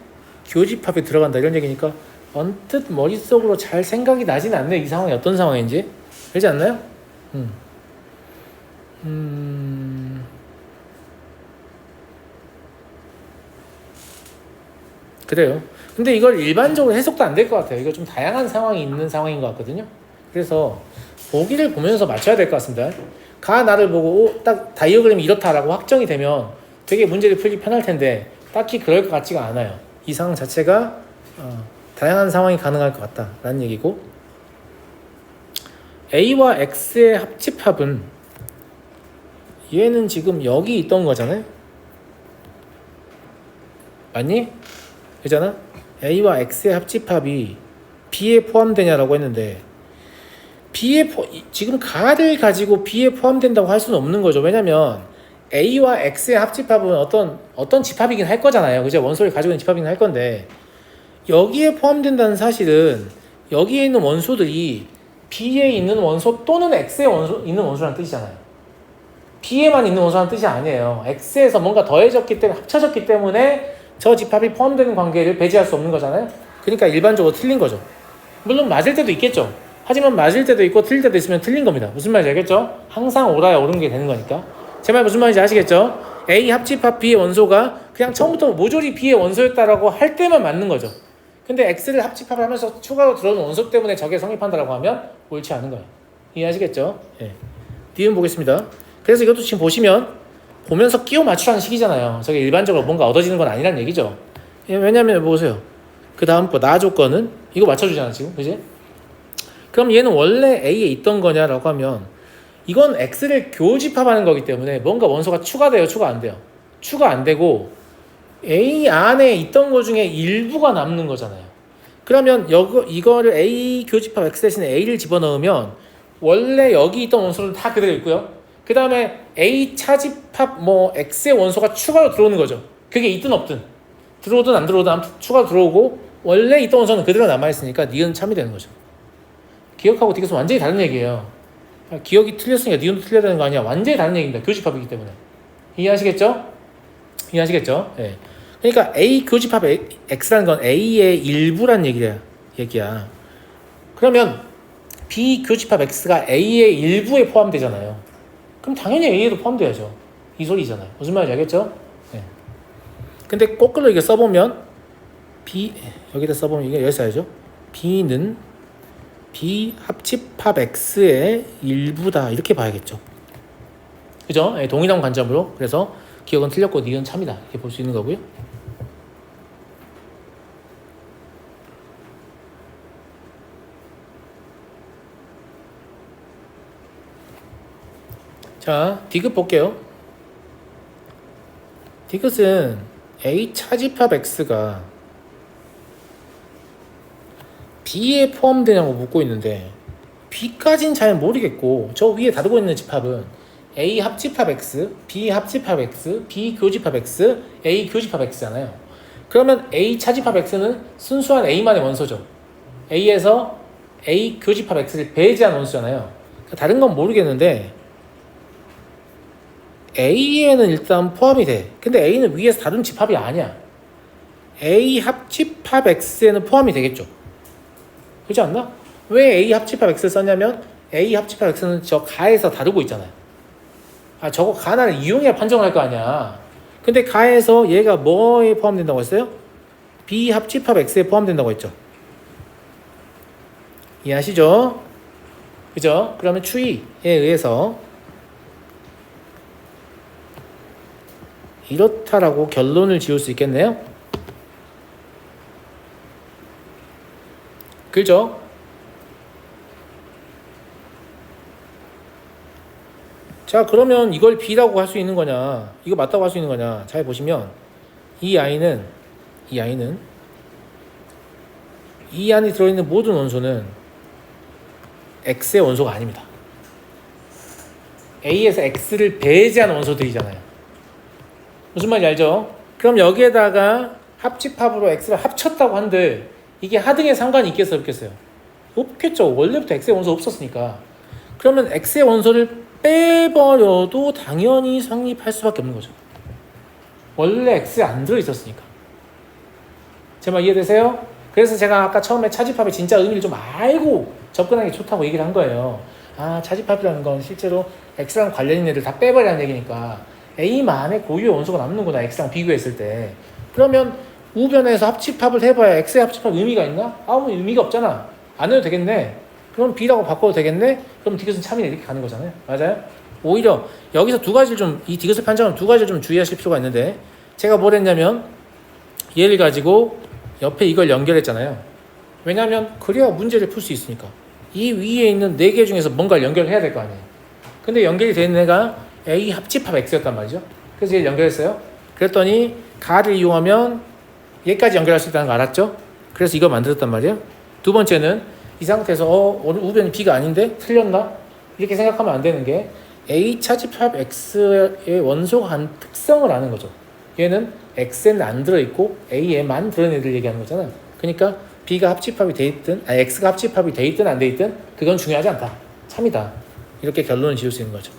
교집합에 들어간다 이런 얘기니까 언뜻 머릿속으로 잘 생각이 나진 않네. 이 상황이 어떤 상황인지. 그렇지 않나요? 그래요. 근데 이걸 일반적으로 해석도 안 될 것 같아요. 이거 좀 다양한 상황이 있는 상황인 것 같거든요. 그래서 보기를 보면서 맞춰야 될 것 같습니다. 가 나를 보고 딱 다이어그램이 이렇다라고 확정이 되면 되게 문제를 풀기 편할 텐데 딱히 그럴 것 같지가 않아요. 이 상황 자체가 다양한 상황이 가능할 것 같다라는 얘기고, A와 X의 합집합은 얘는 지금 여기 있던 거잖아요. 맞니? 그잖아? A와 X의 합집합이 B에 포함되냐라고 했는데 지금 가를 가지고 B에 포함된다고 할 수는 없는 거죠. 왜냐면 A와 X의 합집합은 어떤 집합이긴 할 거잖아요. 그죠? 원소를 가지고 있는 집합이긴 할 건데 여기에 포함된다는 사실은 여기에 있는 원소들이 B에 있는 원소 또는 X에 있는 원소라는 뜻이잖아요. B에만 있는 원소라는 뜻이 아니에요. X에서 뭔가 더해졌기 때문에 합쳐졌기 때문에 저 집합이 포함되는 관계를 배제할 수 없는 거잖아요. 그러니까 일반적으로 틀린 거죠. 물론 맞을 때도 있겠죠. 하지만 맞을 때도 있고 틀릴 때도 있으면 틀린 겁니다. 무슨 말인지 알겠죠? 항상 옳아야 옳은 게 되는 거니까. 제 말 무슨 말인지 아시겠죠? A 합집합 B의 원소가 그냥 처음부터 모조리 B의 원소였다라고 할 때만 맞는 거죠. 근데 X를 합집합을 하면서 추가로 들어오는 원소 때문에 저게 성립한다라고 하면 옳지 않은 거예요. 이해하시겠죠? 예. 뒤은 보겠습니다. 그래서 이것도 지금 보면서 끼워 맞추라는 식이잖아요. 저게 일반적으로 뭔가 얻어지는 건 아니란 얘기죠. 예, 왜냐면 보세요. 그 다음 거 나 조건은 이거 맞춰주잖아 지금, 그지? 그럼 얘는 원래 A에 있던 거냐라고 하면 이건 X를 교집합하는 거기 때문에 뭔가 원소가 추가돼요, 추가 안 돼요? 추가 안 되고 A 안에 있던 거 중에 일부가 남는 거잖아요. 그러면 이거를 A 교집합 X 대신에 A를 집어넣으면 원래 여기 있던 원소는 다 그대로 있고요. 그 다음에 A 차집합 뭐 X의 원소가 추가로 들어오는 거죠. 그게 있든 없든 들어오든 안 들어오든 아무튼 추가로 들어오고 원래 있던 원소는 그대로 남아있으니까 니은 참이 되는 거죠. 기억하고 디귿은 완전히 다른 얘기예요. 기억이 틀렸으니까 니은도 틀려야 되는 거 아니야. 완전히 다른 얘기입니다. 교집합이기 때문에. 이해하시겠죠? 이해하시겠죠? 네. 그러니까 A 교집합 X라는 건 A의 일부란 얘기야. 그러면 B 교집합 X가 A의 일부에 포함되잖아요. 그럼 당연히 A에도 포함돼야죠. 이 소리잖아요. 무슨 말인지 알겠죠? 네. 근데 거꾸로 이게 써보면 B 여기다 써보면 이게 여기 써야죠. B는 B 합집합 X의 일부다 이렇게 봐야겠죠. 그죠? 네, 동일한 관점으로. 그래서 기억은 틀렸고 니은 참이다 이렇게 볼 수 있는 거고요. 자, 디귿 볼게요. 디귿은 A 차집합 X가 B에 포함되냐고 묻고 있는데 B까지는 잘 모르겠고 저 위에 다루고 있는 집합은 A 합집합 X, B 합집합 X, B 교집합 X, A 교집합 X잖아요. 그러면 A 차집합 X는 순수한 A만의 원소죠. A에서 A 교집합 X를 배제한 원소잖아요. 다른 건 모르겠는데 A에는 일단 포함이 돼. 근데 A는 위에서 다른 집합이 아니야. A 합집합 X에는 포함이 되겠죠. 그렇지 않나? 왜 A 합집합 X를 썼냐면 A 합집합 X는 저 가에서 다루고 있잖아요. 아, 저거 가 하나를 이용해야 판정을 할 거 아니야. 근데 가에서 얘가 뭐에 포함된다고 했어요? B 합집합 X에 포함된다고 했죠. 이해하시죠? 그죠? 그러면 추이에 의해서 이렇다라고 결론을 지을 수 있겠네요. 그죠? 자, 그러면 이걸 B라고 할 수 있는 거냐, 이거 맞다고 할 수 있는 거냐, 잘 보시면 이 아이는 이 안에 들어있는 모든 원소는 X의 원소가 아닙니다. A에서 X를 배제한 원소들이잖아요. 무슨 말인지 알죠? 그럼 여기에다가 합집합으로 X를 합쳤다고 한들 이게 하등에 상관이 있겠어요, 없겠어요? 없겠죠. 원래부터 X의 원소 없었으니까. 그러면 X의 원소를 빼버려도 당연히 성립할 수밖에 없는 거죠. 원래 X에 안 들어있었으니까. 제 말 이해되세요? 그래서 제가 아까 처음에 차집합의 진짜 의미를 좀 알고 접근하는 게 좋다고 얘기를 한 거예요. 아, 차집합이라는 건 실제로 X랑 관련 있는 애들 다 빼버리라는 얘기니까 A만의 고유의 원소가 남는구나, X랑 비교했을 때. 그러면 우변에서 합집합을 해봐야 X의 합집합 의미가 있나? 아무 의미가 없잖아. 안 해도 되겠네. 그럼 B라고 바꿔도 되겠네? 그럼 디귿은 참이네 이렇게 가는 거잖아요. 맞아요? 오히려 여기서 두 가지를 좀, 이 디귿을 판정하면 두 가지를 좀 주의하실 필요가 있는데 제가 뭘 했냐면 얘를 가지고 옆에 이걸 연결했잖아요. 왜냐하면 그래야 문제를 풀 수 있으니까. 이 위에 있는 4개 중에서 뭔가를 연결해야 될 거 아니에요. 근데 연결이 된 애가 A 합집합 X였단 말이죠. 그래서 얘를 연결했어요. 그랬더니 가를 이용하면 얘까지 연결할 수 있다는 거 알았죠? 그래서 이거 만들었단 말이에요. 두 번째는 이 상태에서 오늘 우변이 B가 아닌데 틀렸나? 이렇게 생각하면 안 되는 게 A 차집합 X의 원소가 한 특성을 아는 거죠. 얘는 X에는 안 들어있고 A에만 들어있는 애들 얘기하는 거잖아요. 그러니까 B가 합집합이 돼 있든 X가 합집합이 돼 있든 안 돼 있든 그건 중요하지 않다. 참이다. 이렇게 결론을 지을 수 있는 거죠.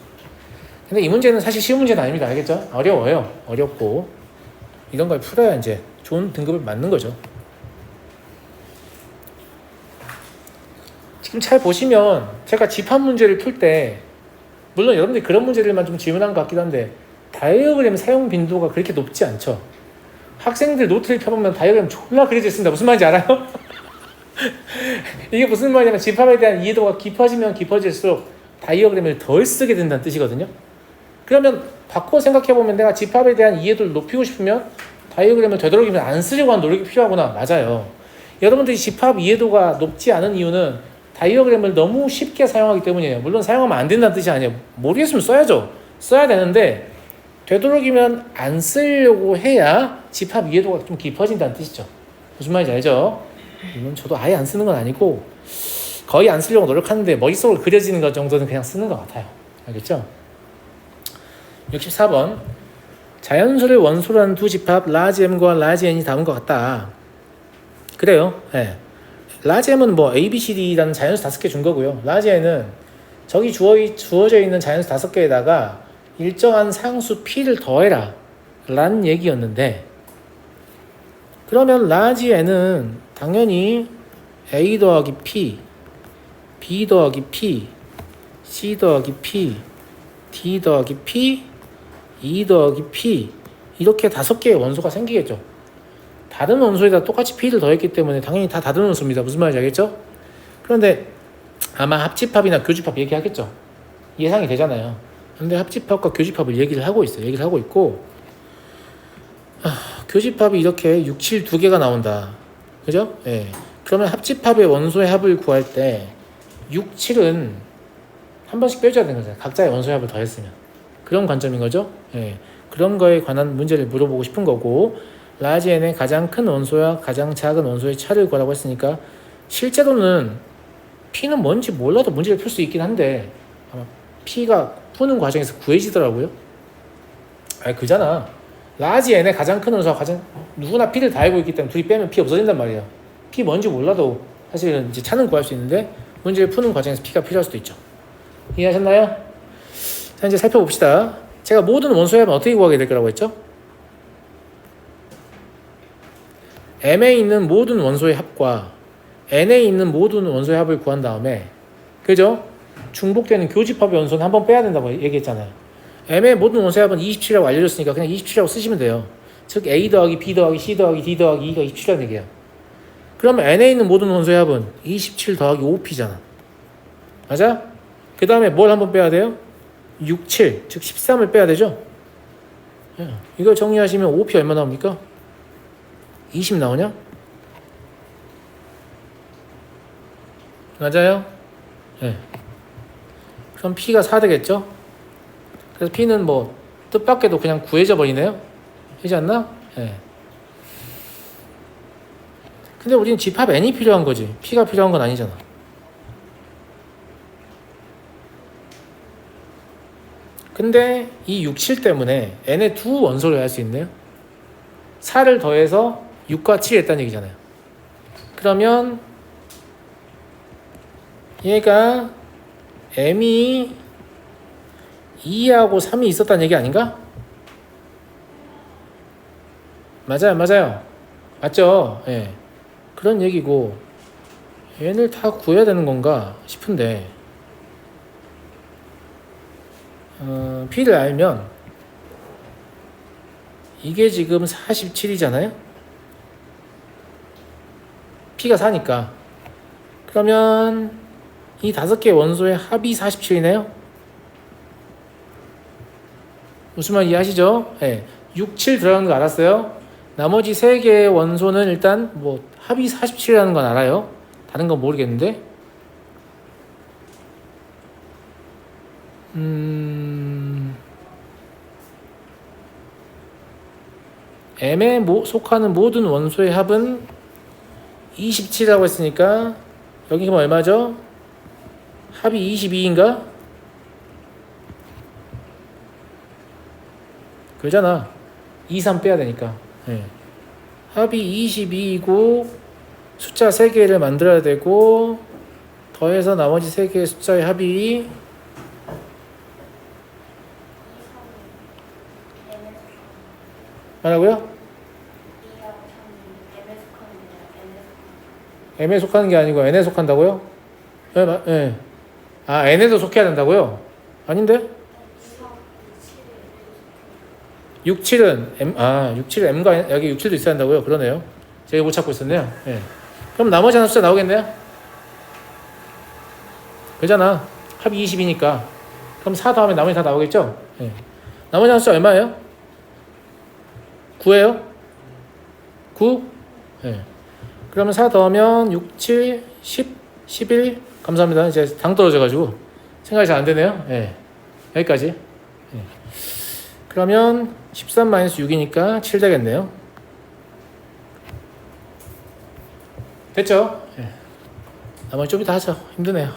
근데 이 문제는 사실 쉬운 문제는 아닙니다. 알겠죠? 어려워요. 어렵고 이런 걸 풀어야 이제 좋은 등급을 맞는 거죠. 지금 잘 보시면 제가 집합 문제를 풀 때 물론 여러분들이 그런 문제들만 좀 질문한 것 같기도 한데 다이어그램 사용 빈도가 그렇게 높지 않죠. 학생들 노트를 펴보면 다이어그램 졸라 그려져 있습니다. 무슨 말인지 알아요? 이게 무슨 말이냐면 집합에 대한 이해도가 깊어지면 깊어질수록 다이어그램을 덜 쓰게 된다는 뜻이거든요. 그러면 바꿔 생각해보면 내가 집합에 대한 이해도를 높이고 싶으면 다이어그램을 되도록이면 안 쓰려고 하는 노력이 필요하구나. 맞아요. 여러분들이 집합 이해도가 높지 않은 이유는 다이어그램을 너무 쉽게 사용하기 때문이에요. 물론 사용하면 안 된다는 뜻이 아니에요. 모르겠으면 써야죠. 써야 되는데 되도록이면 안 쓰려고 해야 집합 이해도가 좀 깊어진다는 뜻이죠. 무슨 말인지 알죠? 물론 저도 아예 안 쓰는 건 아니고 거의 안 쓰려고 노력하는데 머릿속으로 그려지는 것 정도는 그냥 쓰는 것 같아요. 알겠죠? 64번 자연수를 원소로 하는 두 집합 라지 M과 라지 N이 담은 것 같다. 그래요. 네. 라지 M은 뭐 A, B, C, D라는 자연수 5개 준 거고요. 라지 N은 저기 주어져 있는 자연수 5개에다가 일정한 상수 P를 더해라 라는 얘기였는데, 그러면 라지 N은 당연히 A 더하기 P, B 더하기 P, C 더하기 P, D 더하기 P, E 더하기 P 이렇게 5개의 원소가 생기겠죠. 다른 원소에다 똑같이 P를 더했기 때문에 당연히 다 다른 원소입니다. 무슨 말인지 알겠죠? 그런데 아마 합집합이나 교집합 얘기하겠죠. 예상이 되잖아요. 근데 합집합과 교집합을 얘기를 하고 있어요. 얘기를 하고 있고, 교집합이 이렇게 6, 7 두 개가 나온다. 그죠? 예. 그러면 합집합의 원소의 합을 구할 때 6, 7은 한 번씩 빼줘야 되는 거잖아요. 각자의 원소의 합을 더했으면. 그런 관점인 거죠. 예. 그런 거에 관한 문제를 물어보고 싶은 거고, 라지 N의 가장 큰 원소와 가장 작은 원소의 차를 구하라고 했으니까 실제로는 P는 뭔지 몰라도 문제를 풀 수 있긴 한데 아마 P가 푸는 과정에서 구해지더라고요. 그잖아. 라지 N의 가장 큰 원소와 누구나 P를 다 알고 있기 때문에 둘이 빼면 P 없어진단 말이에요. P 뭔지 몰라도 사실은 이제 차는 구할 수 있는데 문제를 푸는 과정에서 P가 필요할 수도 있죠. 이해하셨나요? 자, 이제 살펴봅시다. 제가 모든 원소의 합은 어떻게 구하게 될 거라고 했죠? M에 있는 모든 원소의 합과 N에 있는 모든 원소의 합을 구한 다음에, 그죠? 중복되는 교집합의 원소는 한번 빼야 된다고 얘기했잖아요. M의 모든 원소의 합은 27이라고 알려줬으니까 그냥 27이라고 쓰시면 돼요. 즉 A 더하기 B 더하기 C 더하기 D 더하기 E가 27이라는 얘기예요. 그러면 N에 있는 모든 원소의 합은 27 더하기 5P잖아. 맞아? 그 다음에 뭘 한번 빼야 돼요? 6, 7, 즉 13을 빼야 되죠? 이걸 정리하시면 5P 얼마 나옵니까? 20 나오냐? 맞아요? 네. 그럼 P가 4 되겠죠? 그래서 P는 뭐 뜻밖에도 그냥 구해져 버리네요? 되지 않나? 네. 근데 우리는 집합 N이 필요한 거지 P가 필요한 건 아니잖아. 근데 이 6, 7 때문에 N의 두 원소를 할 수 있네요. 4를 더해서 6과 7이 했다는 얘기잖아요. 그러면 얘가 M이 2하고 3이 있었다는 얘기 아닌가? 맞아요. 맞죠? 예. 그런 얘기고, 얘를 다 구해야 되는 건가 싶은데, P를 알면, 이게 지금 47이잖아요? P가 4니까. 그러면, 이 5개의 원소의 합이 47이네요? 무슨 말 이해하시죠? 네. 6, 7 들어가는 거 알았어요? 나머지 3개의 원소는 일단 뭐 합이 47이라는 건 알아요. 다른 건 모르겠는데. M에 속하는 모든 원소의 합은 27이라고 했으니까 여기 그럼 얼마죠? 합이 22인가? 그러잖아. 2, 3 빼야 되니까. 네. 합이 22이고 숫자 3개를 만들어야 되고 더해서 나머지 3개의 숫자의 합이 뭐라고요? M에 속하는 게 아니고 N에 속한다고요? 네. 아, N에도 속해야 된다고요? 아닌데? 6, 7은 M, 6, 7은 M과 여기 6, 7도 있어야 한다고요? 그러네요. 제가 못 찾고 있었네요. 네. 그럼 나머지 하나 숫자 나오겠네요? 그잖아. 합이 20이니까. 그럼 4 더하면 나머지 다 나오겠죠? 네. 나머지 하나 숫자 얼마예요? 9예요? 9? 네. 그러면 4 더하면 6, 7, 10, 11. 감사합니다. 이제 당 떨어져가지고 생각이 잘 안 되네요. 네. 여기까지. 네. 그러면 13-6이니까 7 되겠네요. 됐죠? 나머지 좀 이따 하죠. 힘드네요.